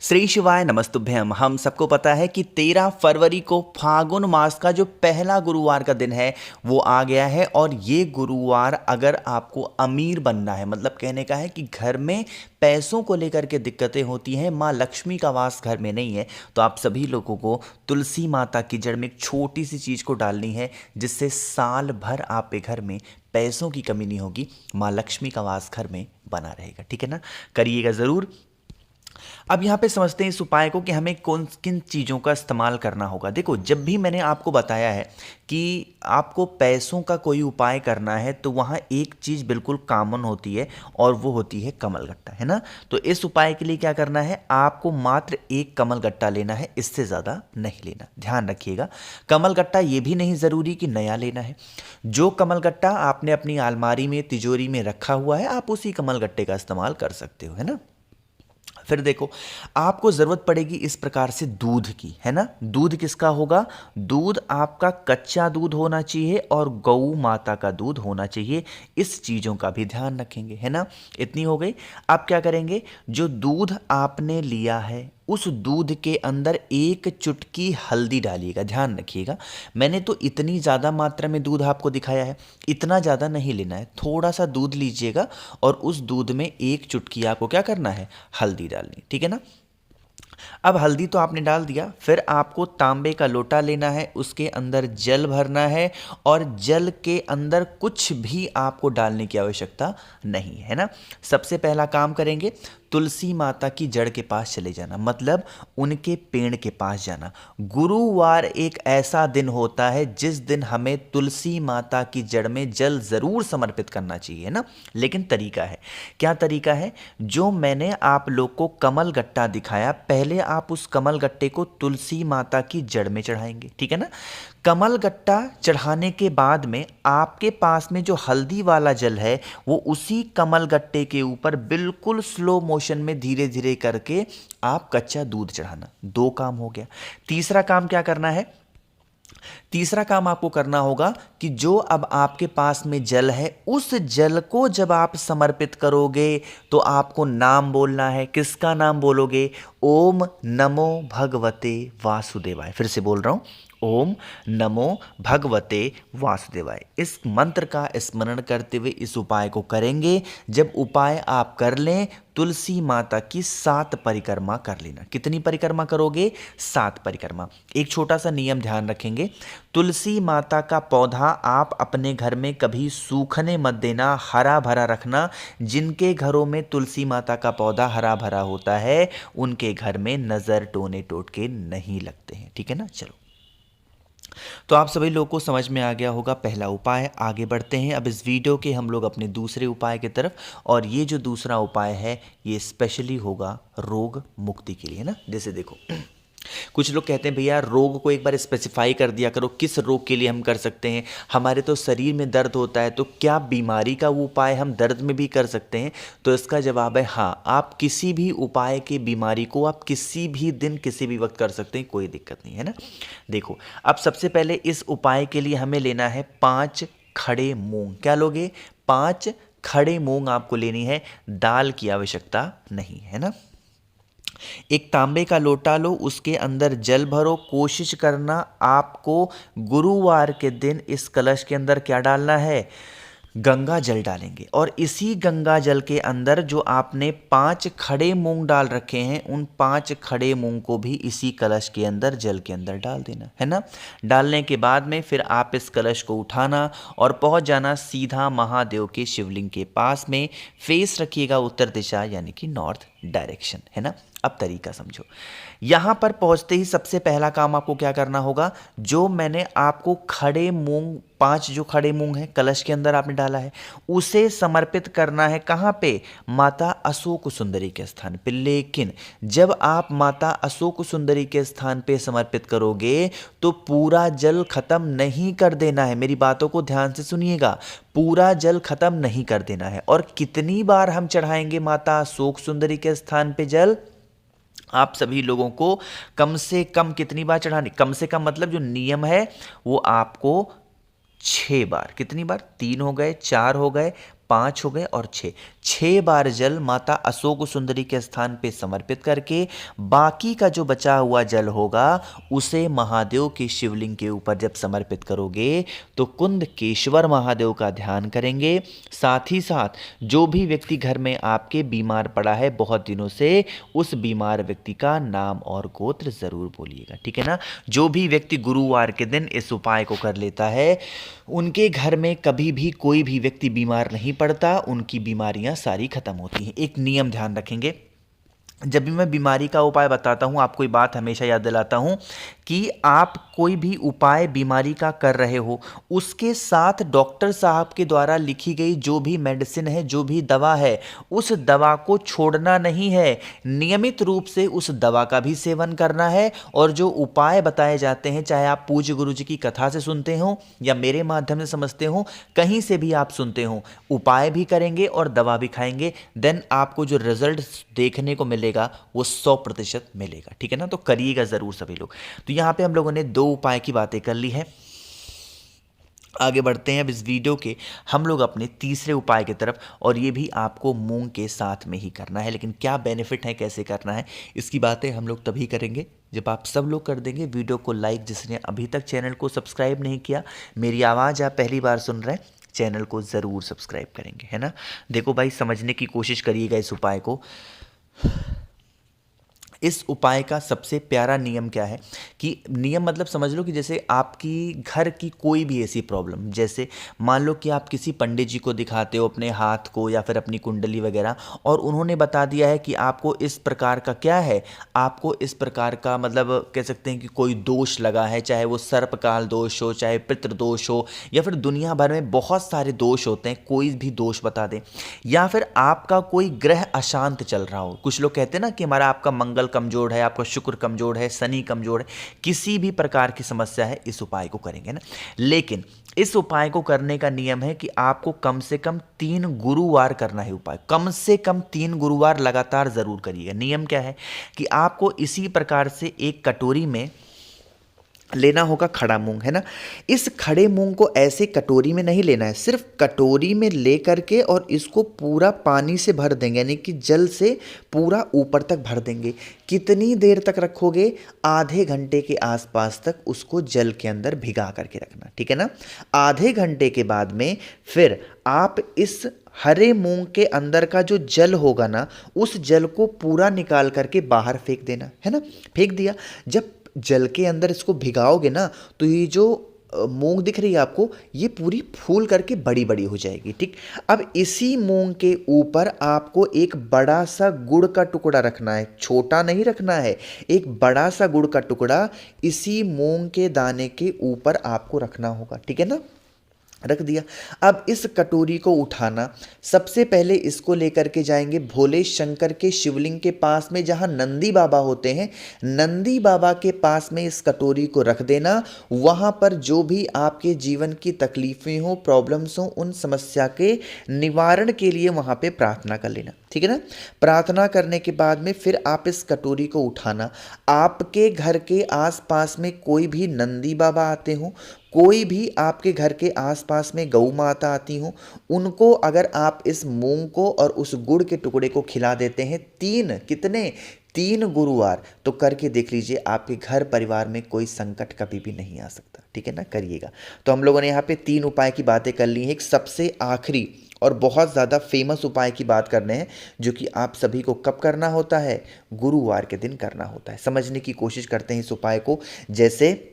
श्री शिवाय नमस्तुभ्यम। हम सबको पता है कि 13 फरवरी को फागुन मास का जो पहला गुरुवार का दिन है वो आ गया है। और ये गुरुवार अगर आपको अमीर बनना है, मतलब कहने का है कि घर में पैसों को लेकर के दिक्कतें होती हैं, माँ लक्ष्मी का वास घर में नहीं है, तो आप सभी लोगों को तुलसी माता की जड़ में एक छोटी सी चीज़ को डालनी है, जिससे साल भर आपके घर में पैसों की कमी नहीं होगी, माँ लक्ष्मी का वास घर में बना रहेगा। ठीक है ना, करिएगा ज़रूर। अब यहाँ पे समझते हैं इस उपाय को कि हमें कौन किन चीज़ों का इस्तेमाल करना होगा। देखो, जब भी मैंने आपको बताया है कि आपको पैसों का कोई उपाय करना है तो वहाँ एक चीज़ बिल्कुल कॉमन होती है और वो होती है कमलगट्टा, है ना। तो इस उपाय के लिए क्या करना है, आपको मात्र एक कमलगट्टा लेना है, इससे ज़्यादा नहीं लेना। ध्यान रखिएगा, कमलगट्टा ये भी नहीं ज़रूरी कि नया लेना है। जो कमलगट्टा आपने अपनी अलमारी में तिजोरी में रखा हुआ है, आप उसी कमलगट्टे का इस्तेमाल कर सकते हो, है ना। फिर देखो, आपको ज़रूरत पड़ेगी इस प्रकार से दूध की, है ना। दूध किसका होगा, दूध आपका कच्चा दूध होना चाहिए और गौ माता का दूध होना चाहिए। इस चीज़ों का भी ध्यान रखेंगे, है ना। इतनी हो गई। अब क्या करेंगे, जो दूध आपने लिया है उस दूध के अंदर एक चुटकी हल्दी डालिएगा। ध्यान रखिएगा, मैंने तो इतनी ज़्यादा मात्रा में दूध आपको दिखाया है, इतना ज़्यादा नहीं लेना है, थोड़ा सा दूध लीजिएगा और उस दूध में एक चुटकी आपको क्या करना है, हल्दी डालनी। ठीक है ना। अब हल्दी तो आपने डाल दिया, फिर आपको तांबे का लोटा लेना है, उसके अंदर जल भरना है और जल के अंदर कुछ भी आपको डालने की आवश्यकता नहीं है ना। सबसे पहला काम करेंगे, तुलसी माता की जड़ के पास चले जाना, मतलब उनके पेड़ के पास जाना। गुरुवार एक ऐसा दिन होता है जिस दिन हमें तुलसी माता की जड़ में जल ज़रूर समर्पित करना चाहिए ना। लेकिन तरीका है, क्या तरीका है, जो मैंने आप लोग को कमल गट्टा दिखाया, पहले आप उस कमल गट्टे को तुलसी माता की जड़ में चढ़ाएंगे। ठीक है ना। कमल गट्टा चढ़ाने के बाद में आपके पास में जो हल्दी वाला जल है वो उसी कमल गट्टे के ऊपर बिल्कुल स्लो मोशन में धीरे धीरे करके आप कच्चा दूध चढ़ाना। दो काम हो गया। तीसरा काम क्या करना है, तीसरा काम आपको करना होगा कि जो अब आपके पास में जल है, उस जल को जब आप समर्पित करोगे तो आपको नाम बोलना है। किसका नाम बोलोगे, ओम नमो भगवते वासुदेवाय। फिर से बोल रहा हूं, ओम नमो भगवते वासुदेवाय। इस मंत्र का स्मरण करते हुए इस उपाय को करेंगे। जब उपाय आप कर लें, तुलसी माता की 7 परिक्रमा कर लेना। कितनी परिक्रमा करोगे, 7 परिक्रमा। एक छोटा सा नियम ध्यान रखेंगे, तुलसी माता का पौधा आप अपने घर में कभी सूखने मत देना, हरा भरा रखना। जिनके घरों में तुलसी माता का पौधा हरा भरा होता है उनके घर में नज़र टोने टोटके नहीं लगते हैं। ठीक है ना। चलो, तो आप सभी लोगों को समझ में आ गया होगा पहला उपाय। आगे बढ़ते हैं अब इस वीडियो के हम लोग अपने दूसरे उपाय की तरफ। और ये जो दूसरा उपाय है ये स्पेशली होगा रोग मुक्ति के लिए ना। जैसे देखो, कुछ लोग कहते हैं भैया रोग को एक बार स्पेसिफाई कर दिया करो, किस रोग के लिए हम कर सकते हैं। हमारे तो शरीर में दर्द होता है, तो क्या बीमारी का वो उपाय हम दर्द में भी कर सकते हैं। तो इसका जवाब है हाँ, आप किसी भी उपाय की बीमारी को आप किसी भी दिन किसी भी वक्त कर सकते हैं, कोई दिक्कत नहीं है ना। देखो, अब सबसे पहले इस उपाय के लिए हमें लेना है 5 खड़े मूंग। क्या लोगे, 5 खड़े मूंग आपको लेनी है, दाल की आवश्यकता नहीं है ना। एक तांबे का लोटा लो, उसके अंदर जल भरो। कोशिश करना आपको गुरुवार के दिन इस कलश के अंदर क्या डालना है, गंगा जल डालेंगे। और इसी गंगा जल के अंदर जो आपने 5 खड़े मूंग डाल रखे हैं, उन 5 खड़े मूंग को भी इसी कलश के अंदर जल के अंदर डाल देना है ना। डालने के बाद में फिर आप इस कलश को उठाना और पहुंच जाना सीधा महादेव के शिवलिंग के पास में। फेस रखिएगा उत्तर दिशा, यानी कि नॉर्थ डायरेक्शन, है ना। अब तरीका समझो, यहां पर पहुंचते ही सबसे पहला काम आपको क्या करना होगा, जो मैंने आपको खड़े मूंग 5 जो खड़े मूंग हैं कलश के अंदर आपने डाला है, उसे समर्पित करना है। कहां पे, माता अशोक सुंदरी के स्थान पे। लेकिन जब आप माता अशोक सुंदरी के स्थान पे समर्पित करोगे तो पूरा जल खत्म नहीं कर देना है। मेरी बातों को ध्यान से सुनिएगा, पूरा जल खत्म नहीं कर देना है। और कितनी बार हम चढ़ाएंगे माता अशोक सुंदरी के स्थान पे जल, आप सभी लोगों को कम से कम कितनी बार चढ़ानी, कम से कम मतलब जो नियम है वो आपको 6 बार। कितनी बार, 3 हो गए, 4 हो गए, 5 हो गए और 6 बार जल माता अशोक सुंदरी के स्थान पे समर्पित करके बाकी का जो बचा हुआ जल होगा उसे महादेव के शिवलिंग के ऊपर जब समर्पित करोगे तो कुंदकेश्वर महादेव का ध्यान करेंगे। साथ ही साथ जो भी व्यक्ति घर में आपके बीमार पड़ा है बहुत दिनों से, उस बीमार व्यक्ति का नाम और गोत्र जरूर बोलिएगा, ठीक है ना। जो भी व्यक्ति गुरुवार के दिन इस उपाय को कर लेता है उनके घर में कभी भी कोई भी व्यक्ति बीमार नहीं पड़ता, उनकी बीमारियां सारी खत्म होती हैं। एक नियम ध्यान रखेंगे, जब भी मैं बीमारी का उपाय बताता हूँ आपको ये बात हमेशा याद दिलाता हूँ कि आप कोई भी उपाय बीमारी का कर रहे हो उसके साथ डॉक्टर साहब के द्वारा लिखी गई जो भी मेडिसिन है, जो भी दवा है, उस दवा को छोड़ना नहीं है। नियमित रूप से उस दवा का भी सेवन करना है। और जो उपाय बताए जाते हैं, चाहे आप पूज्य गुरु जी की कथा से सुनते हो या मेरे माध्यम से समझते हो, कहीं से भी आप सुनते हो, उपाय भी करेंगे और दवा भी खाएंगे, देन आपको जो रिजल्ट देखने को मिलेगा वो 100% मिलेगा, ठीक है ना। तो करिएगा जरूर सभी लोग। तो यहां पे हम लोगों ने 2 उपाय की बातें कर ली है। आगे बढ़ते हैं अब इस वीडियो के हम लोग अपने तीसरे उपाय की तरफ, और ये भी आपको मूंग के साथ में ही करना है। लेकिन क्या बेनिफिट है, कैसे करना है, इसकी बातें हम लोग तभी करेंगे जब आप सब लोग कर देंगे वीडियो को लाइक। जिसने अभी तक चैनल को सब्सक्राइब नहीं किया, मेरी आवाज़ आप पहली बार सुन रहे हैं, चैनल को ज़रूर सब्सक्राइब करेंगे, है ना। देखो भाई, समझने की कोशिश करिएगा इस उपाय को। इस उपाय का सबसे प्यारा नियम क्या है कि नियम मतलब समझ लो कि जैसे आपकी घर की कोई भी ऐसी प्रॉब्लम, जैसे मान लो कि आप किसी पंडित जी को दिखाते हो अपने हाथ को या फिर अपनी कुंडली वगैरह, और उन्होंने बता दिया है कि आपको इस प्रकार का क्या है, आपको इस प्रकार का मतलब कह सकते हैं कि कोई दोष लगा है, चाहे वो सर्पकाल दोष हो, चाहे पितृदोष हो, या फिर दुनिया भर में बहुत सारे दोष होते हैं, कोई भी दोष बता दें, या फिर आपका कोई ग्रह अशांत चल रहा हो। कुछ लोग कहते हैं ना कि हमारा आपका मंगल कमजोर है, आपका शुक्र कमजोर है, शनि कमजोर है, किसी भी प्रकार की समस्या है, इस उपाय को करेंगे ना। लेकिन इस उपाय को करने का नियम है कि आपको कम से कम 3 गुरुवार करना है उपाय, कम से कम 3 गुरुवार लगातार जरूर करिएगा। नियम क्या है कि आपको इसी प्रकार से एक कटोरी में लेना होगा खड़ा मूंग, है ना। इस खड़े मूंग को ऐसे कटोरी में नहीं लेना है, सिर्फ कटोरी में ले करके और इसको पूरा पानी से भर देंगे, यानी कि जल से पूरा ऊपर तक भर देंगे। कितनी देर तक रखोगे? आधे घंटे के आसपास तक उसको जल के अंदर भिगा करके रखना, ठीक है ना। आधे घंटे के बाद में फिर आप इस हरे मूंग के अंदर का जो जल होगा ना, उस जल को पूरा निकाल करके बाहर फेंक देना, है ना। फेंक दिया, जब जल के अंदर इसको भिगाओगे ना तो ये जो मूंग दिख रही है आपको, ये पूरी फूल करके बड़ी बड़ी हो जाएगी, ठीक। अब इसी मूंग के ऊपर आपको एक बड़ा सा गुड़ का टुकड़ा रखना है, छोटा नहीं रखना है, एक बड़ा सा गुड़ का टुकड़ा इसी मूंग के दाने के ऊपर आपको रखना होगा, ठीक है ना। रख दिया। अब इस कटोरी को उठाना, सबसे पहले इसको लेकर के जाएंगे भोले शंकर के शिवलिंग के पास में, जहां नंदी बाबा होते हैं, नंदी बाबा के पास में इस कटोरी को रख देना। वहां पर जो भी आपके जीवन की तकलीफें हो, प्रॉब्लम्स हो, उन समस्या के निवारण के लिए वहां पे प्रार्थना कर लेना, ठीक है ना। प्रार्थना करने के बाद में फिर आप इस कटोरी को उठाना। आपके घर के आसपास में कोई भी नंदी बाबा आते हो, कोई भी आपके घर के आसपास में गौ माता आती हो, उनको अगर आप इस मूंग को और उस गुड़ के टुकड़े को खिला देते हैं 3 गुरुवार, तो करके देख लीजिए, आपके घर परिवार में कोई संकट कभी भी नहीं आ सकता, ठीक है ना। करिएगा। तो हम लोगों ने यहाँ पे 3 उपाय की बातें कर ली हैं। एक सबसे आखिरी और बहुत ज़्यादा फेमस उपाय की बात करने हैं, जो कि आप सभी को कब करना होता है? गुरुवार के दिन करना होता है। समझने की कोशिश करते हैं इस उपाय को। जैसे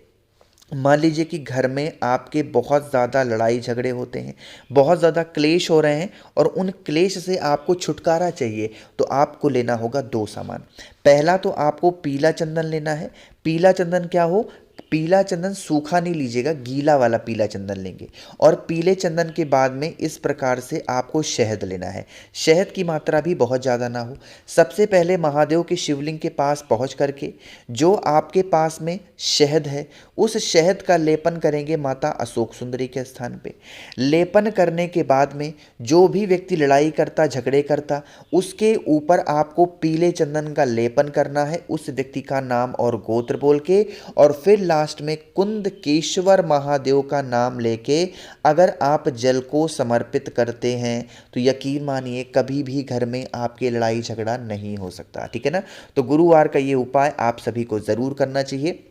मान लीजिए कि घर में आपके बहुत ज़्यादा लड़ाई झगड़े होते हैं, बहुत ज़्यादा क्लेश हो रहे हैं, और उन क्लेश से आपको छुटकारा चाहिए, तो आपको लेना होगा 2 सामान। पहला तो आपको पीला चंदन लेना है। पीला चंदन क्या हो? पीला चंदन सूखा नहीं लीजिएगा, गीला वाला पीला चंदन लेंगे। और पीले चंदन के बाद में इस प्रकार से आपको शहद लेना है। शहद की मात्रा भी बहुत ज़्यादा ना हो। सबसे पहले महादेव के शिवलिंग के पास पहुंच करके जो आपके पास में शहद है, उस शहद का लेपन करेंगे माता अशोक सुंदरी के स्थान पे। लेपन करने के बाद में जो भी व्यक्ति लड़ाई करता, झगड़े करता, उसके ऊपर आपको पीले चंदन का लेपन करना है, उस व्यक्ति का नाम और गोत्र बोल के, और फिर लास्ट में कुंदकेश्वर महादेव का नाम लेके अगर आप जल को समर्पित करते हैं तो यकीन मानिए कभी भी घर में आपके लड़ाई झगड़ा नहीं हो सकता। ठीक है ना। तो गुरुवार का ये उपाय आप सभी को ज़रूर करना चाहिए।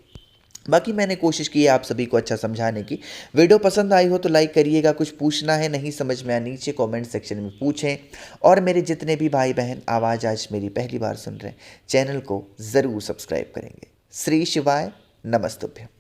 बाकी मैंने कोशिश की है आप सभी को अच्छा समझाने की। वीडियो पसंद आई हो तो लाइक करिएगा, कुछ पूछना है नहीं समझ में आया नीचे कमेंट सेक्शन में पूछें। और मेरे जितने भी भाई बहन आवाज़ आज मेरी पहली बार सुन रहे हैं, चैनल को ज़रूर सब्सक्राइब करेंगे। श्री शिवाय नमस्तुभ्यं।